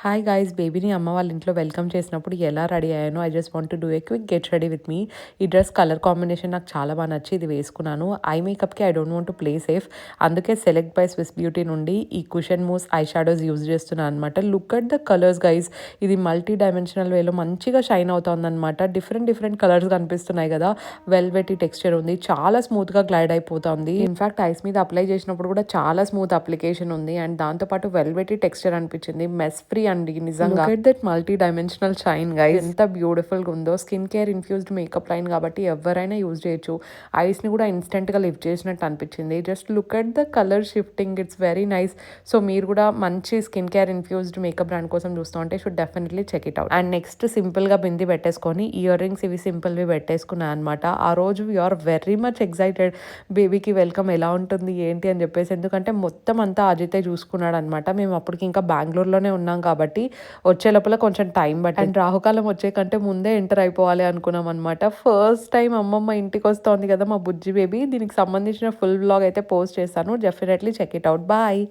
Hi guys, బేబీని అమ్మ వాళ్ళ ఇంట్లో వెల్కమ్ చేసినప్పుడు ఎలా రెడీ అయ్యానో I just want to do a quick get ready with me. ఈ డ్రెస్ కలర్ కాంబినేషన్ నాకు చాలా బాగా నచ్చి ఇది వేసుకున్నాను. ఐ మేకప్కి I don't want to play safe, అందుకే సెలెక్ట్ బై స్విస్ బ్యూటీ నుండి ఈ cushion mousse eye shadows use చేస్తున్నాను అనమాట. Look at the colours guys, ఇది మల్టీ డైమెన్షనల్ వేలో మంచిగా షైన్ అవుతుంది అనమాట. డిఫరెంట్ కలర్స్ కనిపిస్తున్నాయి కదా. వెల్వెటీ టెక్స్చర్ ఉంది, చాలా స్మూత్గా గ్లైడ్ అయిపోతుంది. ఇన్ఫాక్ట్ ఐస్ మీద అప్లై చేసినప్పుడు కూడా చాలా స్మూత్ అప్లికేషన్ ఉంది అండ్ దాంతోపాటు వెల్వెటీ టెక్స్చర్ అనిపించింది. మెస్ ఫ్రీ అండి నిజంగా. Look at that multi dimensional shine guys, ఎంత బ్యూటిఫుల్ గా ఉందో. Skin care infused makeup line కాబట్టి ఎవరైనా యూజ్ చేయొచ్చు. ఐస్ ని కూడా ఇన్స్టెంట్ గా లిఫ్ట్ చేసినట్టు అనిపించింది. Just look at the colour shifting, it's very nice. So మీరు కూడా మంచి skin care infused makeup brand కోసం చూస్తూ ఉంటే should definitely check it out. And next simple గా బింది పెట్టేసుకొని ఇయర్ రింగ్స్ ఇవి సింపుల్ వి పెట్టేసుకున్నాను అనమాట. ఆ రోజు యూఆర్ వెరీ మచ్ ఎక్సైటెడ్, బేబీకి వెల్కమ్ ఎలా ఉంటుంది ఏంటి అని చెప్పేసి. ఎందుకంటే మొత్తం అంతా అజితే చూసుకున్నాడు అనమాట. మేము అప్పటికి ఇంకా బెంగళూరులోనే ఉన్నాం కాబట్టి వచ్చే లోపల కొంచెం టైం బట్టి అండ్ రాహుకాలం వచ్చే కంటే ముందే ఎంటర్ అయిపోవాలి అనుకున్నాం అనమాట. ఫస్ట్ టైం అమ్మమ్మ ఇంటికి వస్తోంది కదా మా బుజ్జి బేబీ. దీనికి సంబంధించిన ఫుల్ వ్లాగ్ అయితే పోస్ట్ చేస్తాను, definitely check it out. Bye.